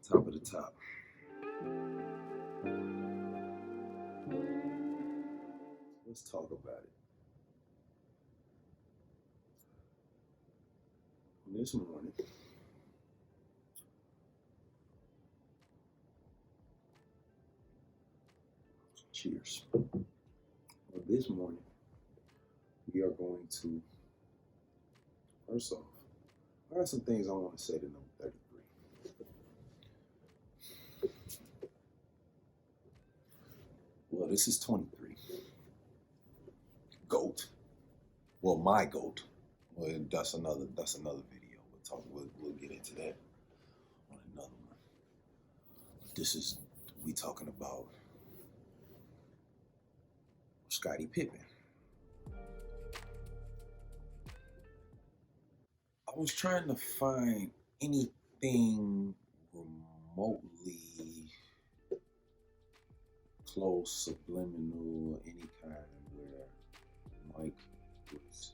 Top of the top. Let's talk about it. This morning, cheers. Well, this morning, we are going to, first off, I got some things I want to say to number 33. Well, this is 23. GOAT. Well, my GOAT. Well, that's another video. We'll get into that on another one. We talking about Scottie Pippen. I was trying to find anything remotely close, subliminal, any kind where Mike was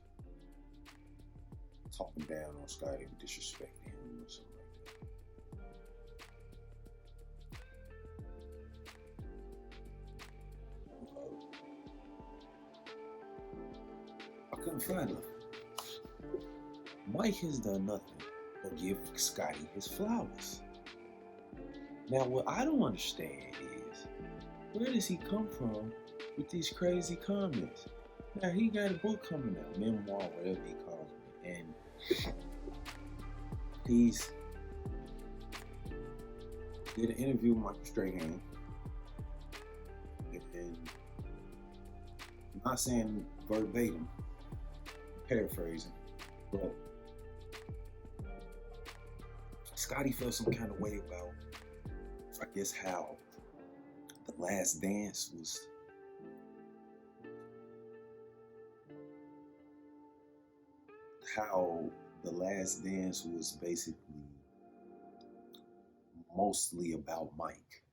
talking down on Scottie, disrespecting him or something like that. I couldn't find nothing. Mike has done nothing but give Scottie his flowers. Now, what I don't understand is, where does he come from with these crazy comments? Now, he got a book coming out, memoir, whatever he calls it, and he's did an interview with Michael Strahan, and I'm not saying verbatim, paraphrasing, but Scottie felt some kind of way about, I guess, how The Last Dance was basically mostly about Mike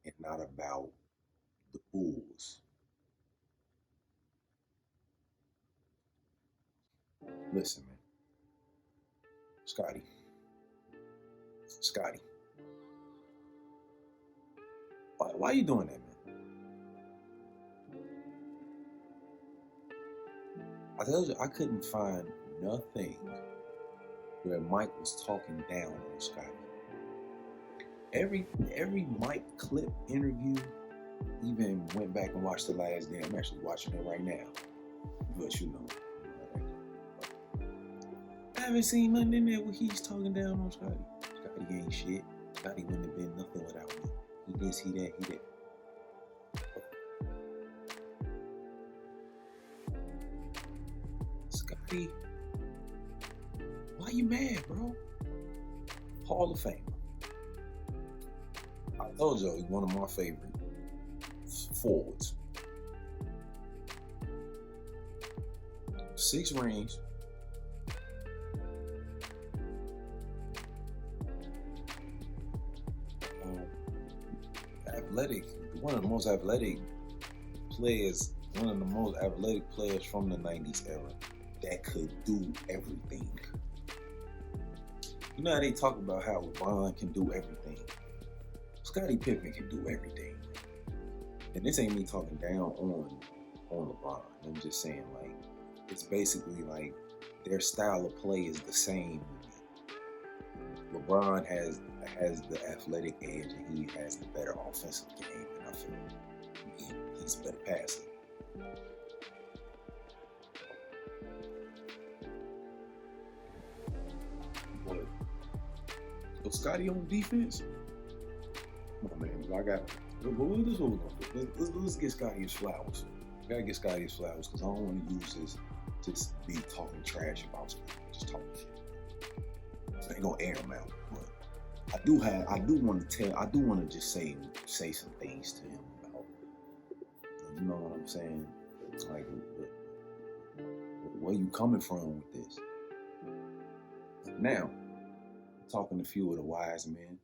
and not about the Bulls. Listen, man. Scottie. Why are you doing that, man? I told you I couldn't find nothing where Mike was talking down on Scottie. Every Mike clip interview, even went back and watched The Last Dance. I'm actually watching it right now. But you know, I haven't seen nothing in there where he's talking down on Scottie. Scottie ain't shit. Scottie wouldn't have been nothing without me. He this, he that, he that. Scottie, why you mad, bro? Hall of Famer. I told you he's one of my favorite forwards. 6 rings. Athletic, one of the most athletic players from the 90s era that could do everything. You know how they talk about how LeBron can do everything? Scottie Pippen can do everything. And this ain't me talking down on LeBron. I'm just saying, like, it's basically like their style of play is the same. LeBron has the athletic edge and he has the better offensive game, and I feel he's better passing. But so Scottie on defense? Come on, man. This is what we're gonna do. Let's get Scottie his flowers. We gotta get Scottie his flowers because I don't want to use this just be talking trash about Scottie. Just talking shit. I ain't gonna air him out, but I do want to just say some things to him about, you know what I'm saying? Like, where you coming from with this? Now, talking to a few of the wise men,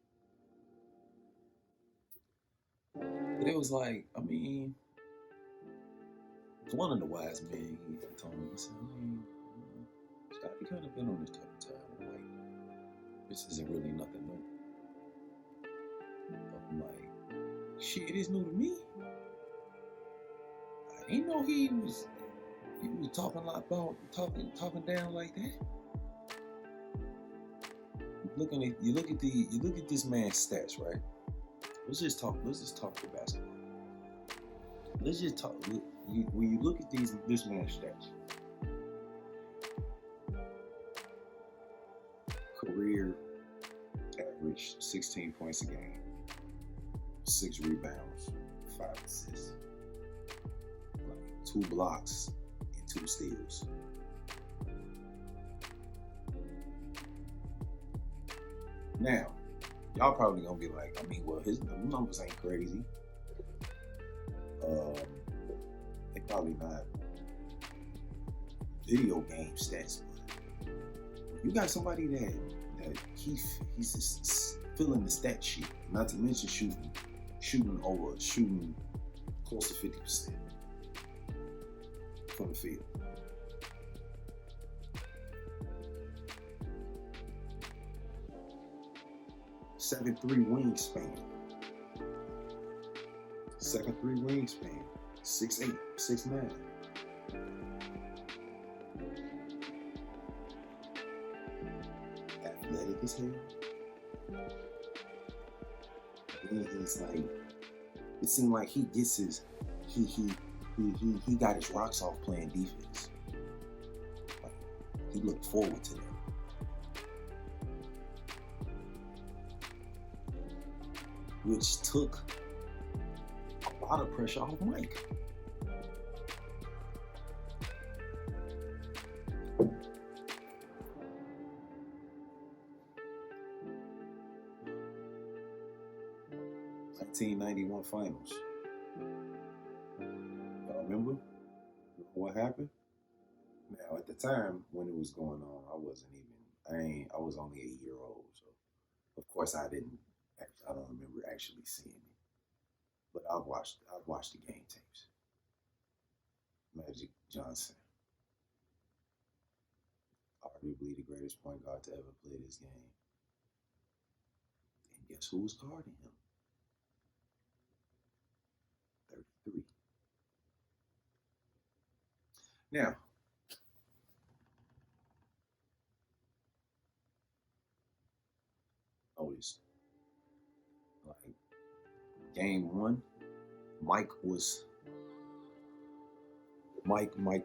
but it was like, I mean, one of the wise men, he told me, he said, Scottie kind of been on this type of time. I'm like, this isn't really nothing new. I'm like, shit, it's new to me. I ain't know he was talking like about talking down like that. You look at this man's stats, right? Let's just talk the basketball. Let's just talk. When you look at this man's stats, career average 16 points a game, 6 rebounds, 5 assists, like 2 blocks and 2 steals. Now, y'all probably gonna be like, I mean, well, his numbers ain't crazy. They probably not video game stats, but you got somebody that he's just filling the stat sheet. Not to mention shooting close to 50% from the field. Second 3 wingspan. 6'8", 6'9". Athletic as hell. And it's like, it seemed like he gets his he got his rocks off playing defense. Like, he looked forward to that. Which took a lot of pressure off Mike. '91 finals. Y'all remember what happened? Now, at the time when it was going on, I was only 8 years old. So, of course, I don't remember actually seeing it. But I've watched the game tapes. Magic Johnson, arguably the greatest point guard to ever play this game. And guess who was guarding him? 33. Now, notice, like, game 1, Mike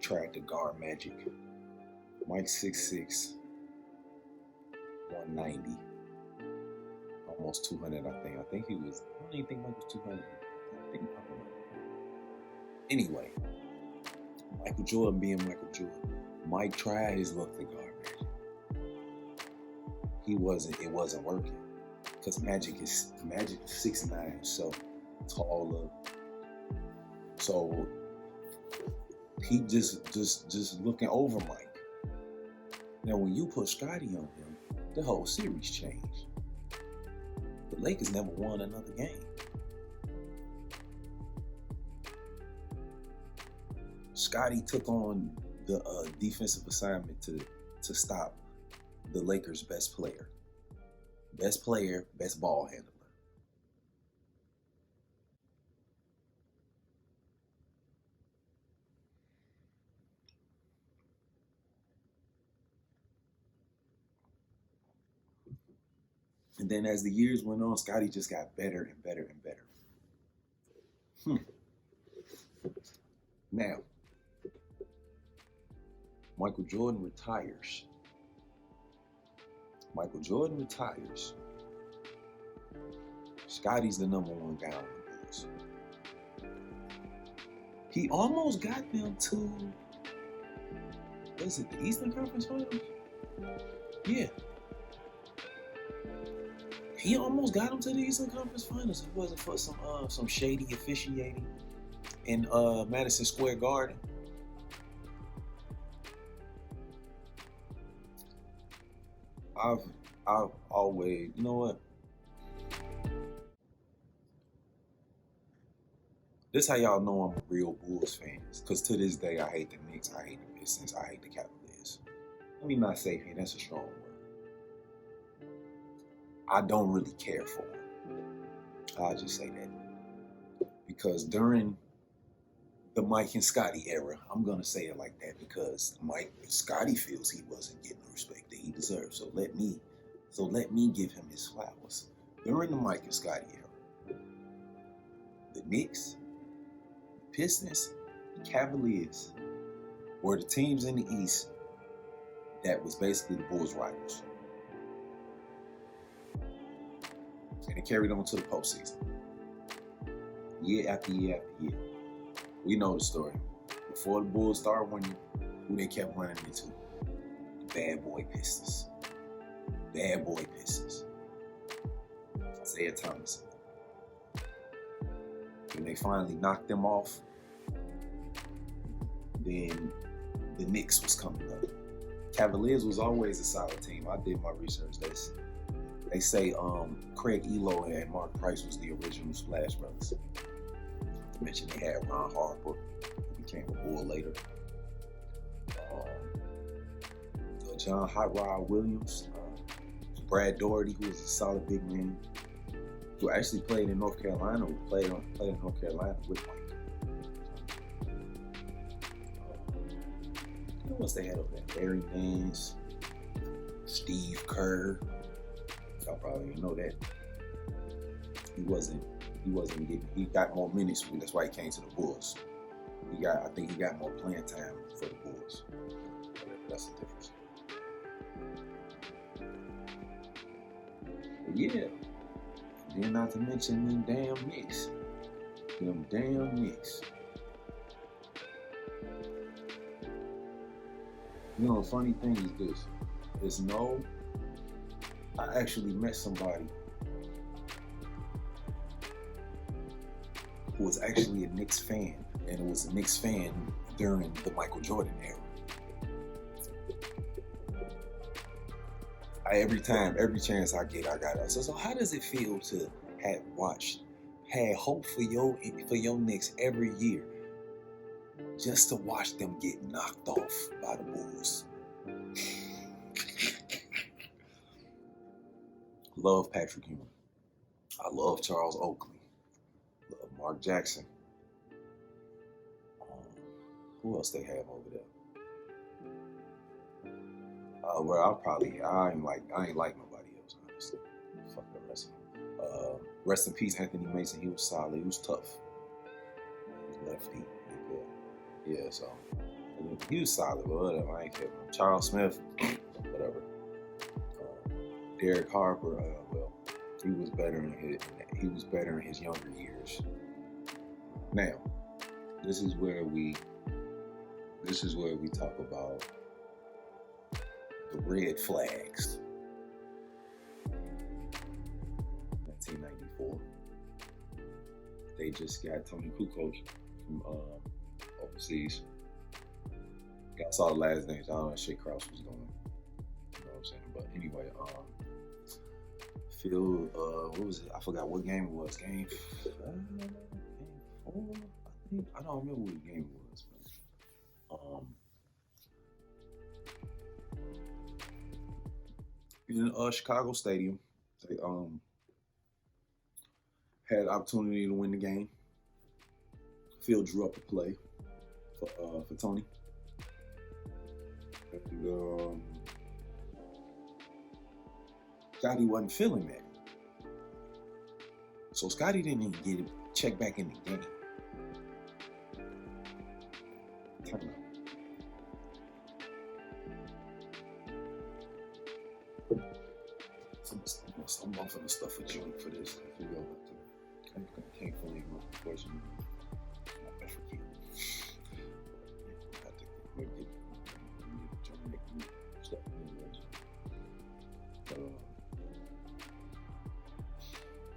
tried to guard Magic. Mike 6'6", 190, almost 200. I think he was. I don't even think Mike was 200. I think. Anyway, Michael Jordan being Michael Jordan, Mike tried his luck to guard Magic. It wasn't working because Magic is 6'9", so taller. So he just looking over Mike. Now, when you put Scotty on him, the whole series changed. The Lakers never won another game. Scotty took on the defensive assignment to stop the Lakers' best player, best ball handler. And then as the years went on, Scotty just got better and better and better. Now, Michael Jordan retires. Scotty's the #1 guy on the Bulls. He almost got them to, what is it, the Eastern Conference Finals? Yeah. He almost got them to the Eastern Conference Finals. If it wasn't for some shady officiating in Madison Square Garden. I've always, you know what? This how y'all know I'm a real Bulls fan. Because to this day, I hate the Knicks, I hate the Pistons, I hate the Cavaliers. Let me not say hate, that's a strong word. I don't really care for them. I'll just say that. Because during the Mike and Scotty era, I'm gonna say it like that because Scotty feels he wasn't getting the respect that he deserved. So let me give him his flowers. During the Mike and Scotty era, the Knicks, the Pistons, the Cavaliers were the teams in the East that was basically the Bulls' rivals. And it carried on to the postseason. Year after year after year. We know the story. Before the Bulls started winning, who they kept running into? The bad boy Pistons. Bad boy Pistons. Isaiah Thomas. When they finally knocked them off, then the Knicks was coming up. Cavaliers was always a solid team. I did my research. They say Craig Elo and Mark Price was the original Splash Brothers. To mention they had Ron Harper, who became a Bull later. John Hot Rod Williams, Brad Daugherty, who was a solid big man, who actually played in North Carolina, who played in North Carolina with Mike. Who else they had over there? Larry Nance, Steve Kerr. Y'all probably didn't know that. He wasn't getting. He got more minutes. That's why he came to the Bulls. I think he got more playing time for the Bulls. That's the difference. But yeah. And then not to mention them damn Knicks. Them damn Knicks. You know, the funny thing is this. I actually met somebody who was actually a Knicks fan, and it was a Knicks fan during the Michael Jordan era. Every chance I get, I got it. So how does it feel to had hope for your Knicks every year, just to watch them get knocked off by the Bulls? Love Patrick Ewing. I love Charles Oakley. Love Mark Jackson. Who else they have over there? Well, I ain't like nobody else, honestly. Fuck the rest of them. Rest in peace, Anthony Mason. He was solid. He was tough. He was lefty. Yeah, so he was solid, but whatever. I ain't care. Charles Smith, whatever. Derek Harper, well, he was better in his younger years. Now, this is where we talk about the red flags. 1994. They just got Tony Kukoc from overseas. I saw the last names. I don't know if Shea Krause was going. You know what I'm saying? But anyway, Phil, what was it? I forgot what game it was. Game 4, I think. I don't remember what game it was. But, in Chicago Stadium, they had the opportunity to win the game. Phil drew up a play for Tony. And, Scotty wasn't feeling that. So Scotty didn't even get it checked back in the game. Time out. I'm bumping the stuff for joint for this. I can't fully remember the question. I forget. I think we're getting stuff.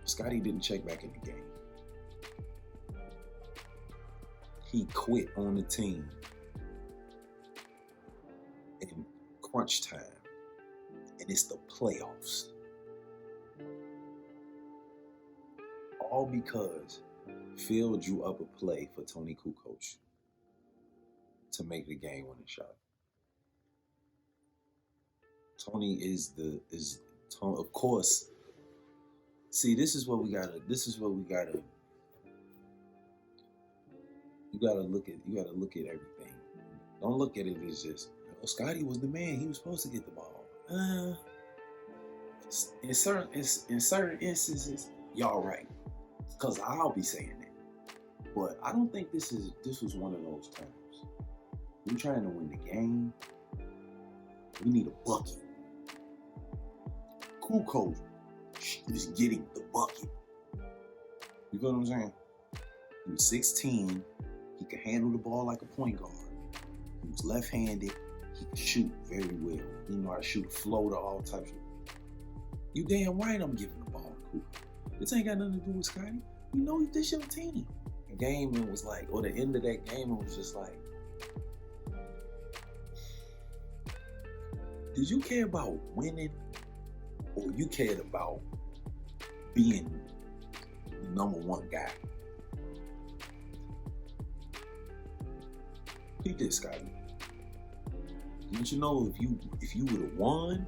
Scotty didn't check back in the game. He quit on the team in crunch time, and it's the playoffs. All because Phil drew up a play for Tony Kukoc to make the game-winning shot. Tony of course, See, this is what we gotta. This is what we gotta. You gotta look at everything. Don't look at it as just, oh, Scotty was the man. He was supposed to get the ball. In certain instances, y'all right, because I'll be saying that. But I don't think this was one of those times. We're trying to win the game. We need a bucket. Kukoc is getting the bucket. You feel what I'm saying? He was 16. He could handle the ball like a point guard. He was left-handed. He could shoot very well. He knew how to shoot a floater, all types of. You damn right I'm giving the ball to Kukoc. This ain't got nothing to do with Scotty. You know this your team. The game, it was like, or the end of that game, it was just like, did you care about winning, or you cared about being the number one guy? He did, Scotty. Didn't you know if you would have won,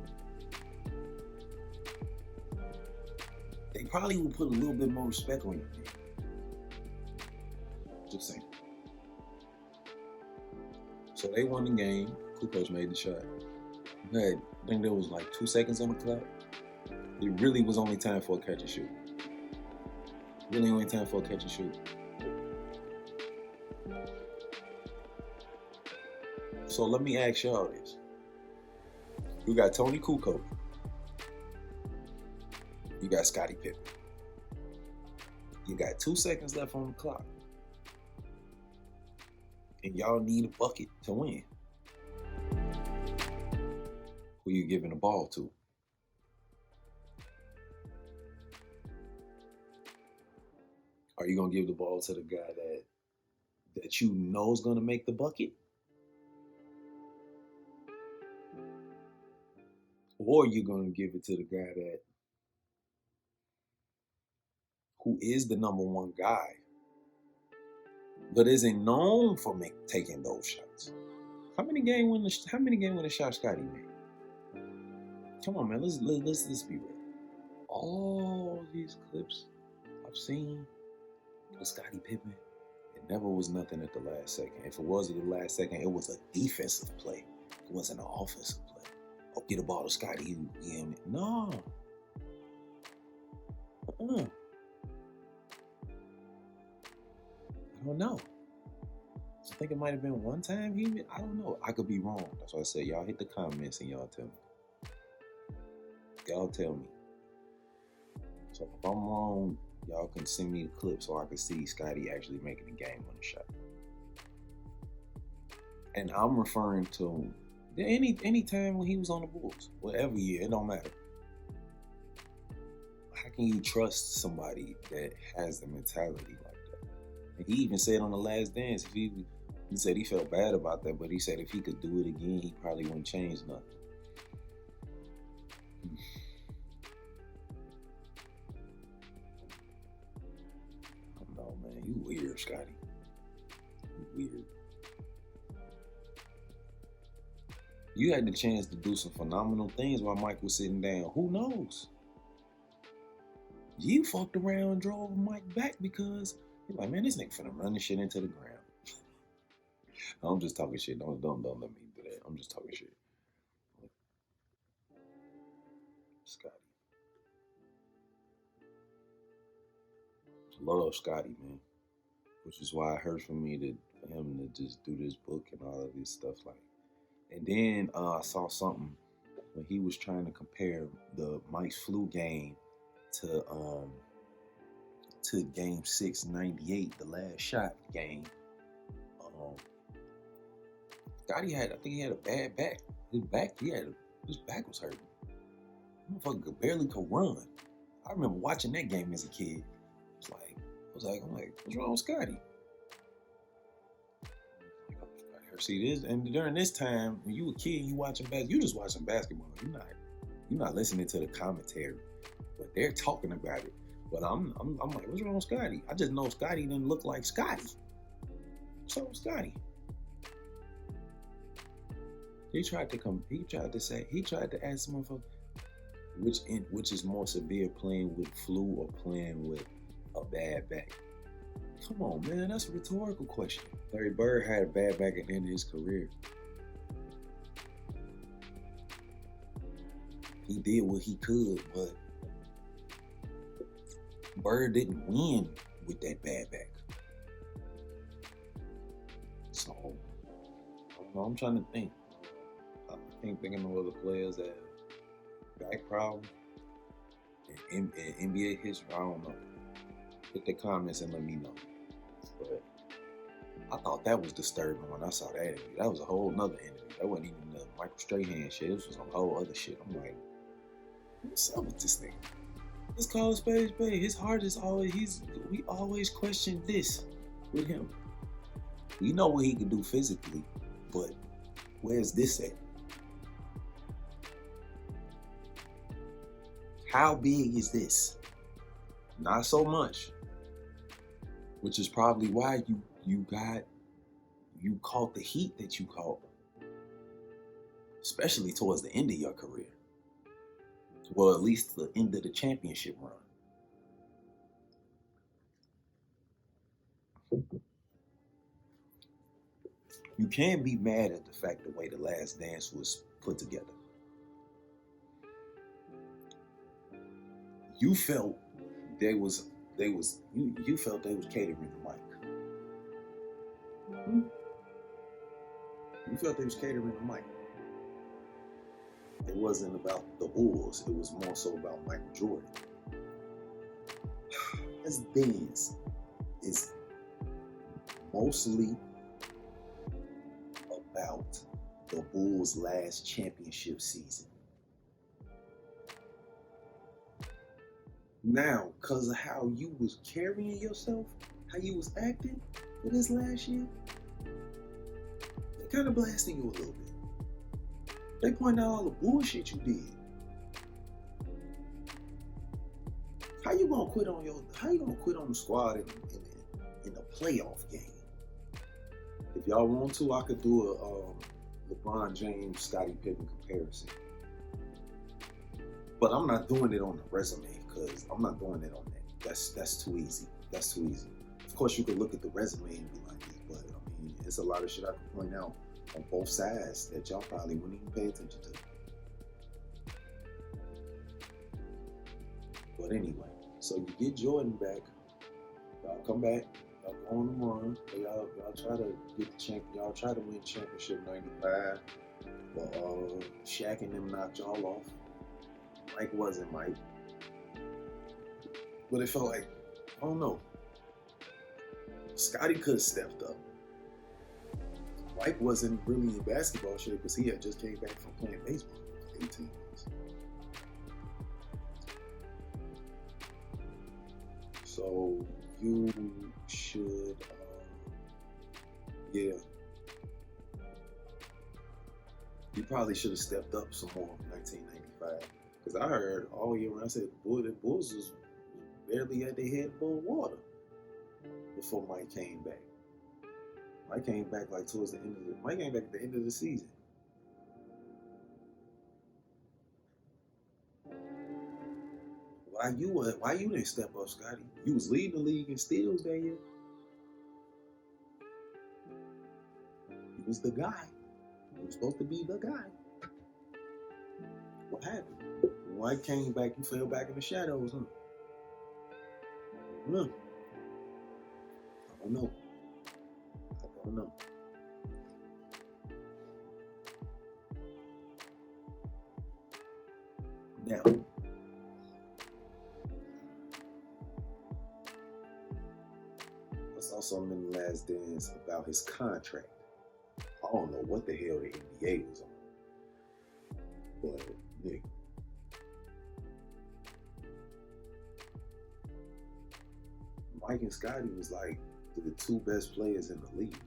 they probably would put a little bit more respect on your name. Just saying. So they won the game. Kukoc made the shot. I think there was like 2 seconds on the clock. It really was only time for a catch and shoot. Really only time for a catch and shoot. So let me ask y'all this. You got Tony Kukoc. You got Scottie Pippen. You got 2 seconds left on the clock. And y'all need a bucket to win. Who you giving the ball to? Are you gonna give the ball to the guy that you know is gonna make the bucket? Or you gonna give it to the guy who is the number one guy, but isn't known for taking those shots? How many game winning shots Scotty made? Come on, man. Let's be real. All these clips I've seen with Scottie Pippen, it never was nothing at the last second. If it was at the last second, it was a defensive play. It wasn't an offensive play. Oh, get a ball to Scotty. No. I don't know. I think it might have been one time I don't know. I could be wrong. That's why I said y'all hit the comments and y'all tell me. Y'all tell me. So if I'm wrong, y'all can send me the clip so I can see Scotty actually making the game on the shot. And I'm referring to any time when he was on the Bulls, whatever year, it don't matter. How can you trust somebody that has the mentality like that? And he even said on The Last Dance, he said he felt bad about that, but he said if he could do it again, he probably wouldn't change nothing. No, man, you weird, Scotty. You weird. You had the chance to do some phenomenal things while Mike was sitting down. Who knows? You fucked around and drove Mike back because you're like, man, this nigga finna run this shit into the ground. I'm just talking shit. Don't let me do that. I'm just talking shit. Scotty. Love Scotty, man. Which is why it hurts for me for him to just do this book and all of this stuff like. And then I saw something when he was trying to compare the Mike's flu game to game 6, 98, the last shot game. Scotty I think he had a bad back. His back was hurting. Motherfucker barely could run. I remember watching that game as a kid. I'm like, what's wrong with Scotty? See this, and during this time, when you a kid, you just watching basketball. You're not listening to the commentary, but they're talking about it. But I'm like, what's wrong with Scotty? I just know Scotty didn't look like Scotty. What's up with Scotty? He tried to ask the motherfucker, which is more severe, playing with flu or playing with a bad back? Come on, man, that's a rhetorical question. Larry Bird had a bad back at the end of his career. He did what he could, but Bird didn't win with that bad back. So, I don't know, I'm trying to think. I can't think of no other players that have back problems in NBA history. I don't know. Hit the comments and let me know. But I thought that was disturbing when I saw that interview. That was a whole nother interview. That wasn't even the Michael Strahan shit. This was some whole other shit. I'm like, what's up with this nigga? Let's call a spade a spade. His heart is always, we always question this with him. We know what he can do physically, but where's this at? How big is this? Not so much. Which is probably why you caught the heat that you caught, especially towards the end of your career. Well, at least the end of the championship run. You can't be mad at the fact the way The Last Dance was put together. You felt you felt they was catering to Mike. You felt they was catering to Mike. It wasn't about the Bulls. It was more so about Michael Jordan. This dance is mostly about the Bulls' last championship season. Now, because of how you was carrying yourself, how you was acting for this last year, they kind of blasting you a little bit. They point out all the bullshit you did. How you gonna quit on the squad in the playoff game? If y'all want to, I could do a LeBron James, Scottie Pippen comparison. But I'm not doing it on the resume because I'm not doing it on that. That's too easy. That's too easy. Of course, you could look at the resume and be like, but I mean, it's a lot of shit I could point out on both sides that y'all probably wouldn't even pay attention to. But anyway, so you get Jordan back. Y'all come back. Y'all go on the run. Y'all try to get the champ. Y'all try to win championship '95. But Shaq and them knocked y'all off. Mike wasn't Mike. But it felt like, I don't know. Scottie could have stepped up. Mike wasn't really in basketball shape because he had just came back from playing baseball for 18 months. So you should, you probably should have stepped up some more in 1995. Because I heard all year when I said the Bulls was barely at their head above water before Mike came back. Mike came back like towards the end of Mike came back at the end of the season. Why you didn't step up, Scottie? You was leading the league in steals that year. He was the guy. He was supposed to be the guy. What happened? When Mike came back, you fell back in the shadows, huh? I don't know. Now, let's also remember The Last Dance about his contract. I don't know what the hell the NBA was on. But, nigga. Mike and Scottie was like the two best players in the league.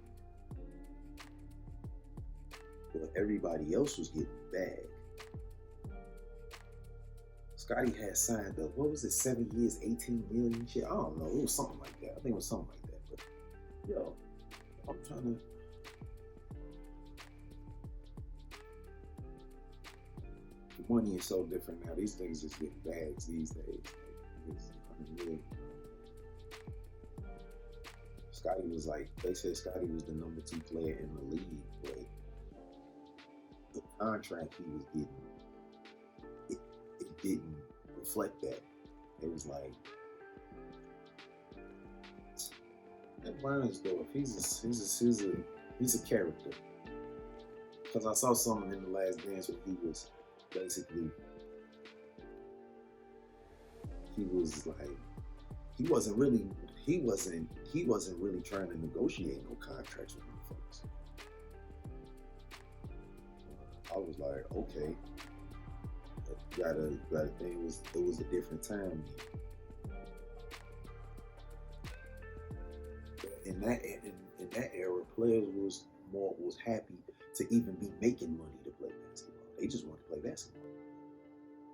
But everybody else was getting bagged. Scottie had signed up, 7 years, 18 million shit? I don't know. It was something like that. I think it was something like that. But, yo, I'm trying to. money is so different now. These things just get bags these days. Scotty was like, they said Scotty was the number 2 player in the league, but the contract he was getting, it didn't reflect that. It was like, that Bernsdorf, he's a character. Because I saw something in The Last Dance where he was basically, he wasn't really trying to negotiate no contracts with them folks. I was like, okay, you gotta think it was a different time. In that era, players was happy to even be making money to play basketball. They just want to play basketball.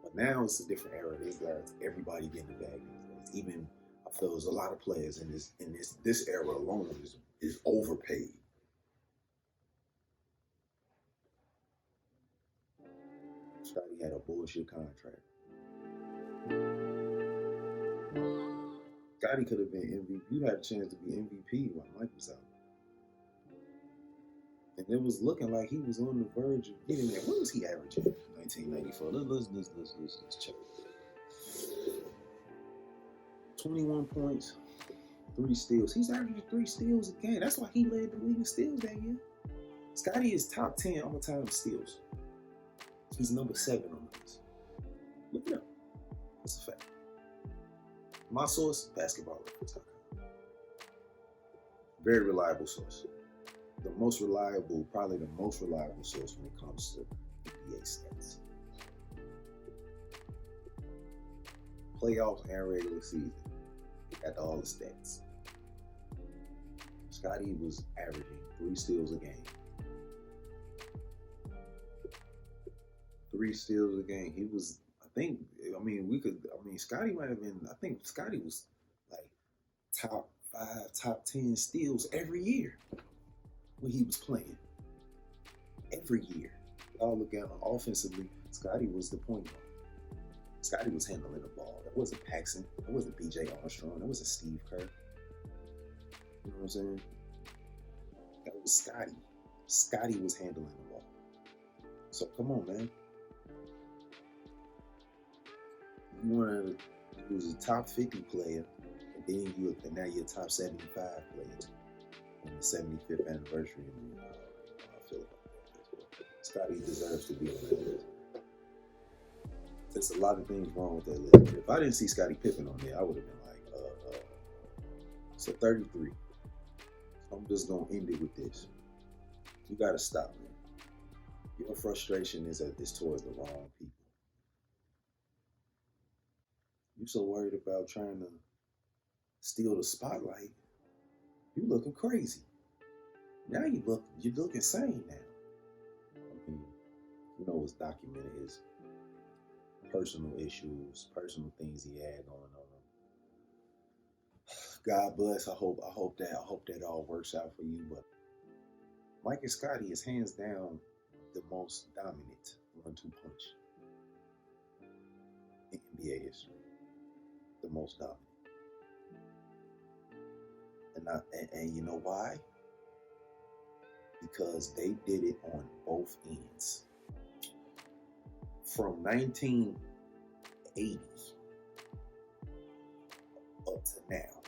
But now it's a different era. These guys, everybody getting the bag these days. Even I feel there's a lot of players in this era alone is overpaid. Scotty had a bullshit contract. Scotty could have been MVP. You had a chance to be MVP while Mike was out. And it was looking like he was on the verge of getting there. What was he averaging in 1994? Let's check. 21 points, 3 steals. He's averaging 3 steals a game. That's why he led the league in steals that year. Scotty is top 10 all time in steals. He's number 7 on the list. Look it up. That's a fact. My source, basketballreference.com. Very reliable source. Probably the most reliable source when it comes to NBA stats. Playoffs and regular season. Got all the stats. Scotty was averaging 3 steals a game. 3 steals a game. He was, Scotty might have been, I think Scotty was like top 5, top 10 steals every year when he was playing. Every year. Y'all look at him offensively, Scotty was the point guard. Scotty was handling the ball. That wasn't Paxson. That wasn't B.J. Armstrong. That wasn't Steve Kerr. You know what I'm saying? That was Scotty. Scotty was handling the ball. So come on, man. You was a top 50 player, and now you're a top 75 player on the 75th anniversary. I feel about that. Scotty deserves to be on that list. There's a lot of things wrong with that list. If I didn't see Scottie Pippen on there, I would have been like, so 33. I'm just gonna end it with this. You gotta stop, man. Your frustration is towards the wrong people. You're so worried about trying to steal the spotlight. You looking crazy. Now you look insane now. I mean, what's documented is personal issues, personal things he had going on. God bless. I hope that all works out for you. But Mike and Scotty is hands down the most dominant 1-2 punch in NBA history. The most dominant. And you know why? Because they did it on both ends. From 1980 up to now,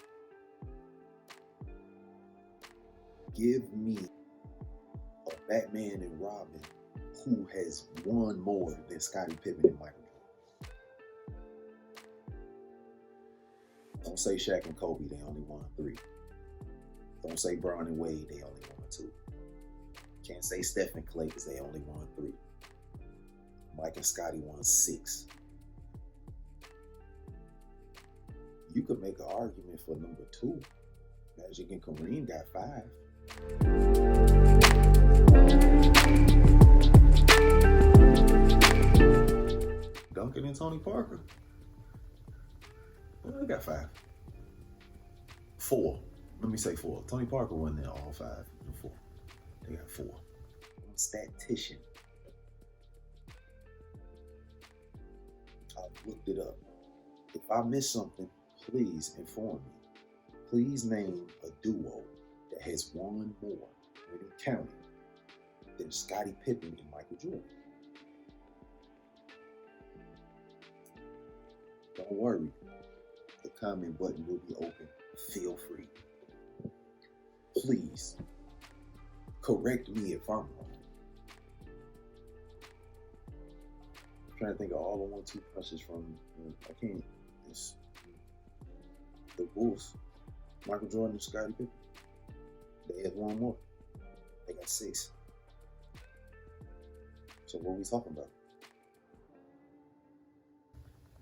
give me a Batman and Robin who has won more than Scottie Pippen and Michael Jordan. Don't say Shaq and Kobe, they only won 3. Don't say Bron and Wade, they only won 2. Can't say Steph and Clay because they only won 3. Mike and Scotty won 6. You could make an argument for number 2. Magic and Kareem got 5. Duncan and Tony Parker. Well, they got 5. 4. Let me say 4. Tony Parker wasn't there all 5 and 4. They got 4. I'm a statistician. looked it up. If I miss something, please inform me. Please name a duo that has won more winning counting than Scottie Pippen and Michael Jordan. Don't worry, the comment button will be open. Feel free. Please correct me if I'm wrong. I'm trying to think of all the 1-2 punches from I can't. It's the Bulls. Michael Jordan and Scottie Pippen. They have one more. They got 6. So what are we talking about?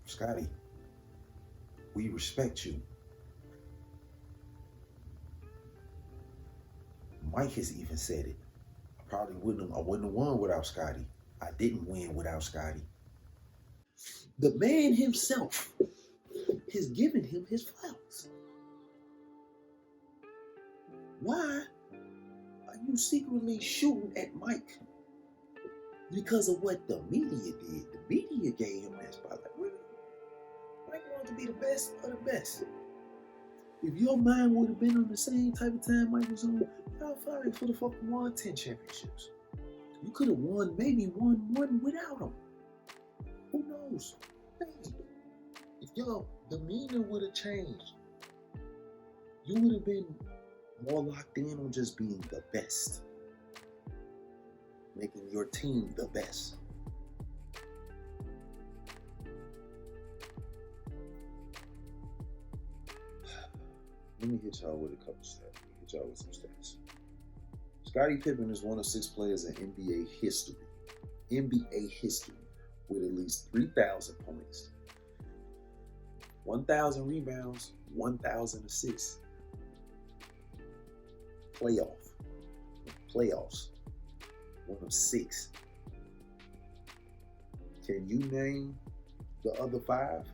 Scottie, we respect you. Mike has even said it. I wouldn't have won without Scottie. I didn't win without Scottie. The man himself has given him his flowers. Why are you secretly shooting at Mike? Because of what the media did. The media gave him that spotlight. Really? Mike wanted to be the best of the best. If your mind would have been on the same type of time Mike was on, how far he could have fucking won 10 championships. You could have maybe won one without him. Who knows? Maybe. If your demeanor would have changed, you would have been more locked in on just being the best. Making your team the best. Let me hit y'all with a couple stats. Let me hit y'all with some stats. Scottie Pippen is one of 6 players in NBA history with at least 3,000 points, 1,000 rebounds, 1,000 assists. Playoffs. One of 6. Can you name the other 5?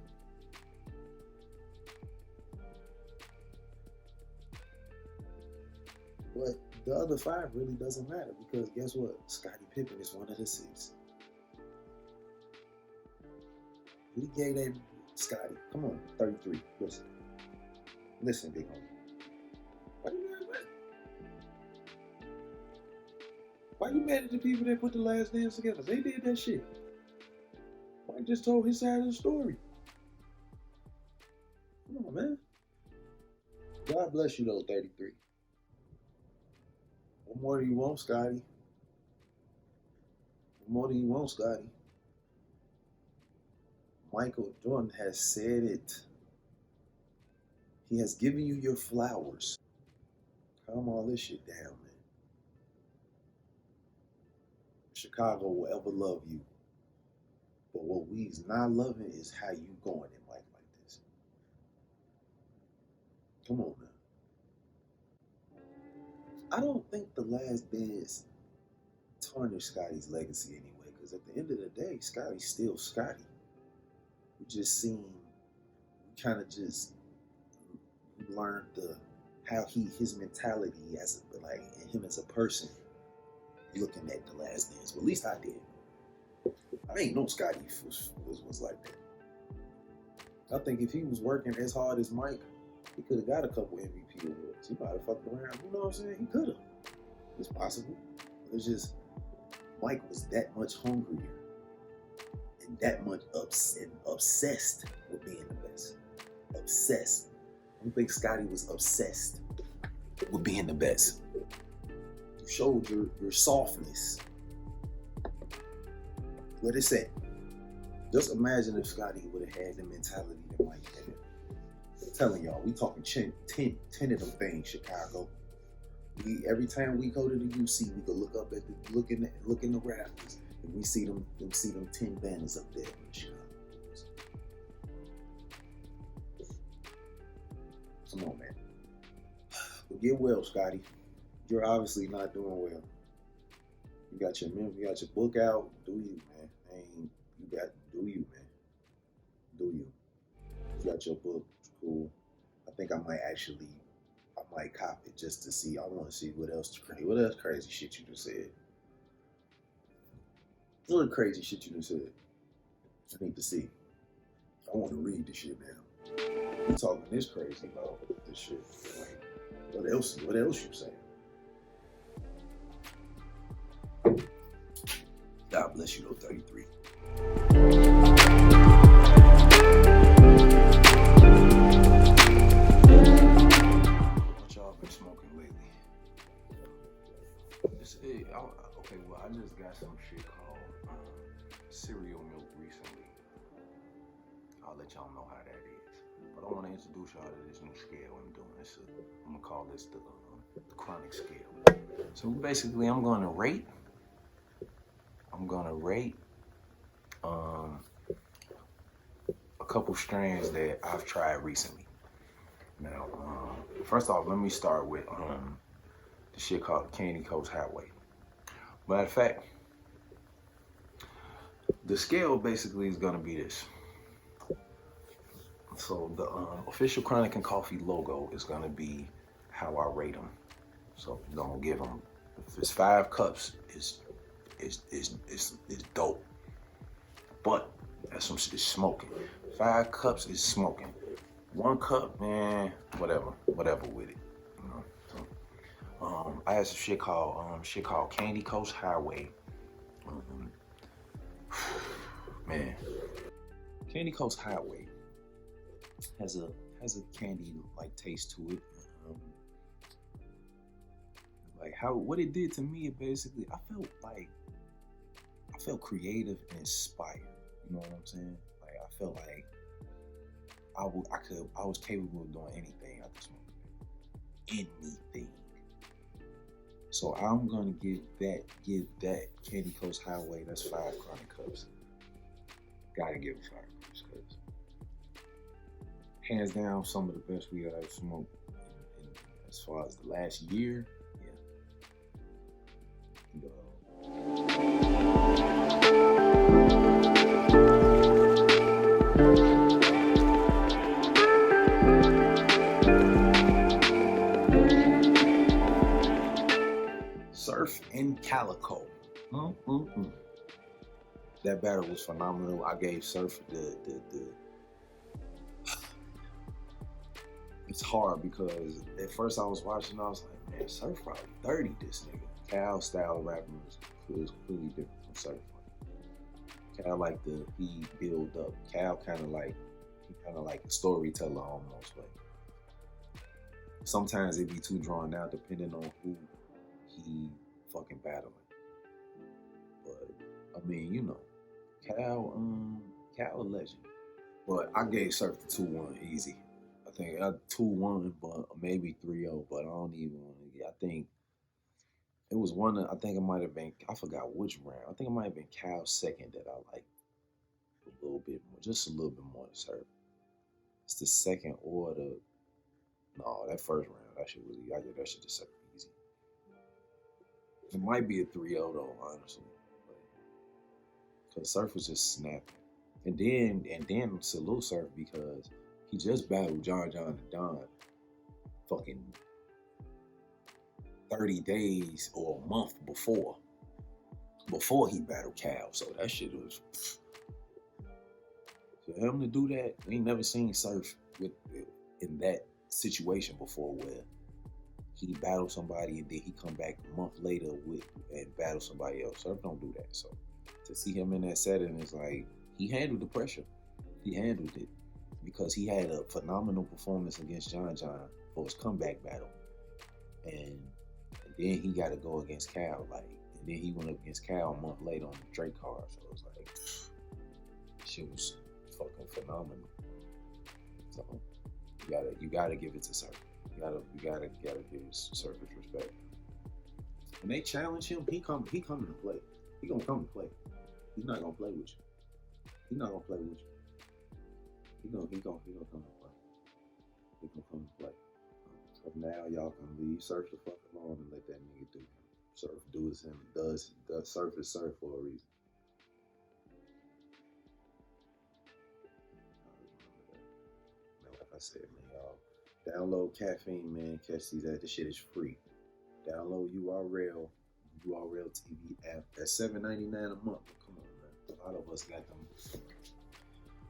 But the other 5 really doesn't matter because guess what? Scottie Pippen is one of the 6. We gave that Scottie. Come on, 33. Listen, big homie. Why you mad at the people that put the Last Dance together? They did that shit. Mike just told his side of the story. Come on, man. God bless you, though, 33. What more do you want, Scottie? What more do you want, Scottie? Michael Jordan has said it. He has given you your flowers. Calm all this shit down, man. Chicago will ever love you. But what we's not loving is how you going in life like this. Come on now. I don't think the Last Dance tarnished Scottie's legacy anyway, because at the end of the day, Scottie's still Scottie. We just seen, kind of just learned how his mentality as him as a person looking at the Last Dance. Well, at least I did. I ain't know Scottie was like that. I think if he was working as hard as Mike, he could have got a couple MVP awards. He might have fucked around. You know what I'm saying? He could have. It's possible. It's just Mike was that much hungrier and that much obsessed with being the best. Obsessed. I don't think Scottie was obsessed with being the best. You showed your softness. What it said. Just imagine if Scottie would have had the mentality that Mike had. I'm telling y'all, we talking 10 of them things, Chicago. Every time we go to the UC, we could look up at look in the rafters, and we see them 10 banners up there in Chicago. Come on, man. But get well, Scottie. You're obviously not doing well. You got your book out. Do you, man? Do you, man? Do you? You got your book. Cool. I think I might cop it just to see. I want to see what else crazy shit you just said. What crazy shit you just said? I need to see. I want to read this shit now. We talking this crazy about this shit. Like, what else? What else you saying? God bless you, though, 33. What y'all been smoking lately? Okay, well, I just got some shit called cereal milk recently. I'll let y'all know how that is. But I want to introduce y'all to this new scale I'm doing. I'm gonna call this the chronic scale. So basically, I'm gonna rate a couple strains that I've tried recently. Now, first off, let me start with the shit called Candy Coast Highway. Matter of fact, the scale basically is gonna be this. So the official Chronic and Coffee logo is gonna be how I rate them. So I'm gonna give them, if it's 5 cups, it's dope. But that's some shit smoking. 5 cups is smoking. 1 cup, man, whatever with it. You know? So, I had some shit called Candy Coast Highway. Man, Candy Coast Highway has a candy like taste to it. Like what it did to me, it basically I felt creative and inspired. You know what I'm saying? Like I felt like I was capable of doing anything I could smoke. Anything. So I'm gonna give that Candy Coast Highway, that's 5 chronic cups. Gotta give it 5 cups, because hands down some of the best weed I've smoked in as far as the last year. Surf and Calico. That battle was phenomenal. I gave Surf the it's hard because at first I was watching, I was like, man, Surf probably 30 this nigga. Cal style rapping was completely different from Surf. Cal he build up. Cal kind of like a storyteller almost. Like sometimes it be too drawn out depending on who he fucking battling. But I mean, you know, Cal a legend. But I gave Surf the 2-1 easy. I think 2-1, but maybe 3-0. But I don't even want to. I think it was one. I think it might have been. I forgot which round. I think it might have been Cal's second that I liked a little bit more, just a little bit more than Surf. It's the second or the. No, that first round. That shit was. I give that shit to Surf easy. It might be a 3-0 though, honestly. Because Surf was just snapping. And then salute Surf because he just battled John and Don fucking 30 days or a month before he battled Cal. So that shit was for him to do that. We ain't never seen Surf in that situation before where he battled somebody and then he come back a month later and battle somebody else. Surf don't do that. So to see him in that setting is like he handled the pressure. He handled it because he had a phenomenal performance against John for his comeback battle. And then he got to go against Cal, and then he went up against Cal a month later on the Drake card. So it was like, shit was fucking phenomenal. So you gotta give it to Surf. You gotta give Surf his respect. When they challenge him, he coming to play. He gonna come to play. He's not gonna play with you. He's not gonna play with you. He gonna come to play. He gonna come to play. So now y'all can leave Surf the fuck alone and let that nigga do him. Surf do as him. Does Surf is Surf for a reason. Now, like I said, man, y'all download Caffeine, man. Catch these at. This shit is free. Download URL TV app. That's $7.99 a month. Come on, man. A lot of us got them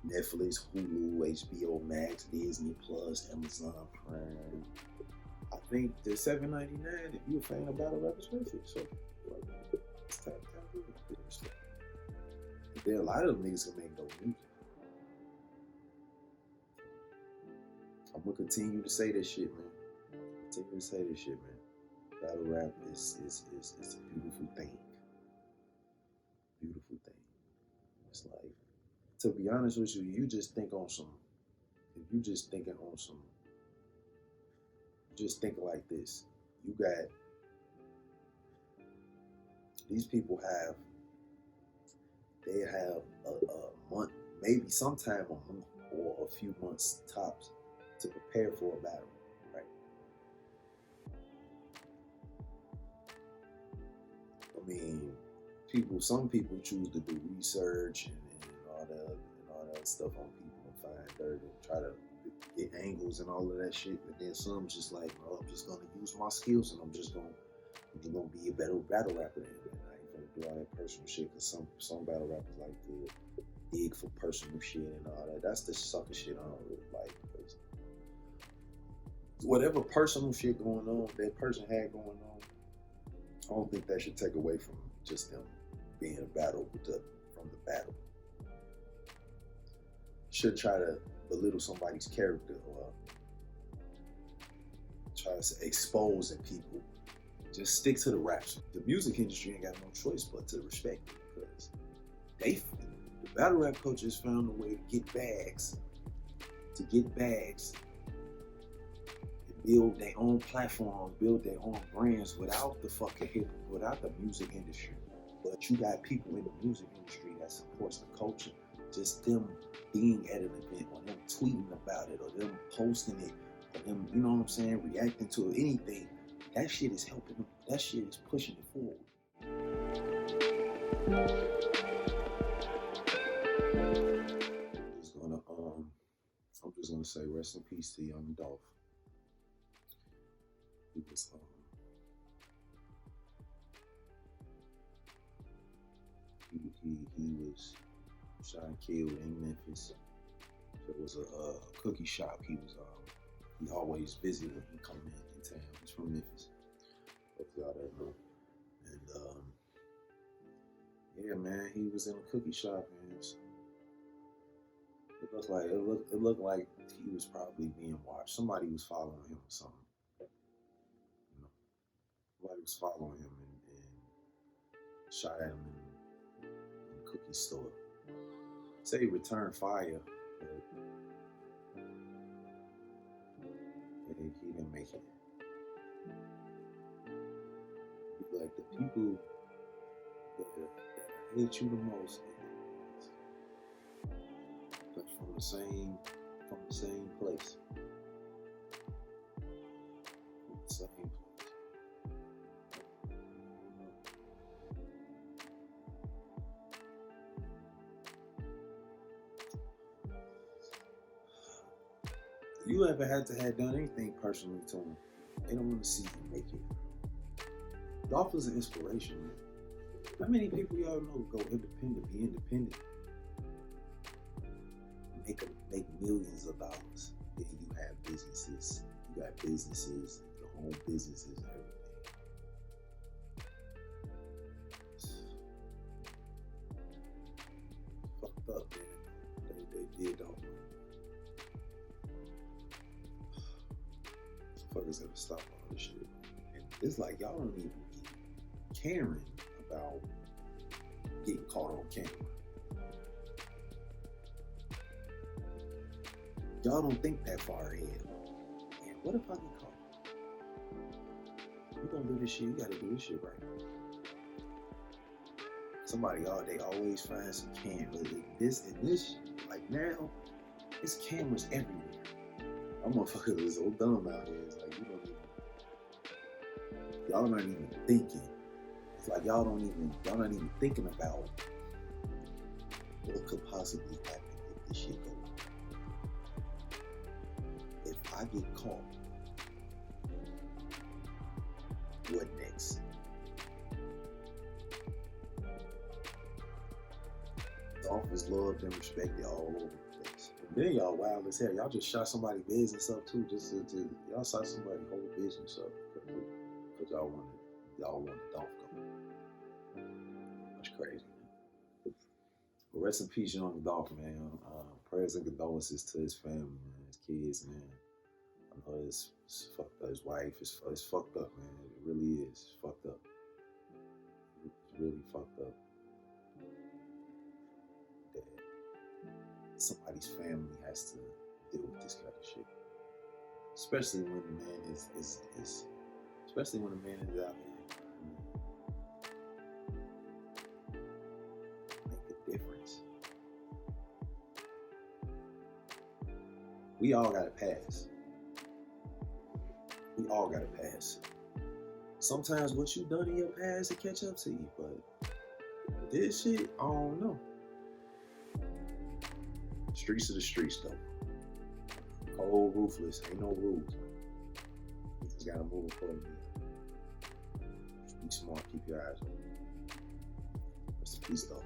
Netflix, Hulu, HBO Max, Disney Plus, Amazon Prime. I think the $7.99, if you're a fan of battle rap, is worth it. So like, it's time to get respect. There are a lot of them niggas can make no music. I'm gonna continue to say this shit, man. Continue to say this shit, man. Battle rap is a beautiful thing. Beautiful thing. It's like, to be honest with you, you just think on some. If you just thinking on some, just think like this. You got these people have. They have a month, maybe sometime a month or a few months tops to prepare for a battle, right? I mean, some people choose to do research and all that stuff on people and find dirt and try to get angles and all of that shit. But then some just like, well, I'm just gonna use my skills and I'm just gonna be a better battle rapper than that. I ain't gonna do all that personal shit because some battle rappers like to dig for personal shit and all that. That's the sucker shit I don't really like, because whatever personal shit going on that person had going on, I don't think that should take away from just them being a battle from the battle. Should try to belittle somebody's character or try to exposing people. Just stick to the raps. The music industry ain't got no choice but to respect it, because the battle rap coaches found a way to get bags, and build their own platforms, build their own brands without the music industry. But you got people in the music industry that supports the culture. Just them being at an event, or them tweeting about it, or them posting it, or them, you know what I'm saying, reacting to anything. That shit is helping them. That shit is pushing it forward. I'm just gonna say rest in peace to young Dolph. He was shot and killed in Memphis. There was a cookie shop. He always busy when he come in town. He's from Memphis. Hope y'all don't know. And yeah, man, he was in a cookie shop, and it looked like he was probably being watched. Somebody was following him or something. You know, somebody was following him and shot at him in the cookie store. Say he returned fire, but he didn't make it. Like, the people that hate you the most, but from the same place. From the same place. You ever had to have done anything personally to them? They don't want to see you make it. Dolph is an inspiration, man. How many people y'all know go independent, be independent, make millions of dollars? Then you have businesses. You got businesses, your own businesses, and everything. Fucked up, man. They did, don't. Motherfuckers gotta stop all this shit. And it's like y'all don't even be caring about getting caught on camera. Y'all don't think that far ahead. And what if I get caught? You gonna do this shit, you gotta do this shit right. They always find some cameras. This, like now, it's cameras everywhere. I'm motherfuckers is so dumb out here. It's like y'all not even thinking. It's like y'all not even thinking about what could possibly happen if this shit goes. If I get caught, what next? Dolph is loved and respected all over. And then y'all wild as hell. Y'all just shot somebody's business up too. Y'all shot somebody's whole business up because y'all wanted Dolph go. That's crazy. But rest in peace, young Dolph, man. Prayers and condolences to his family, man, his kids, man. I know it's fucked up. His wife is fucked up, man. It really is. It's fucked up. It's really fucked up. That somebody's family has to deal with this kind of shit. Especially when the man is especially when the man is out here. Make a difference. We all got a pass. We all got a pass. Sometimes what you done in your past will catch up to you, but this shit, I don't know. Streets are the streets, though. Cold, ruthless, ain't no rules, man. You just gotta move accordingly. Be smart, keep your eyes open. Rest in peace, though.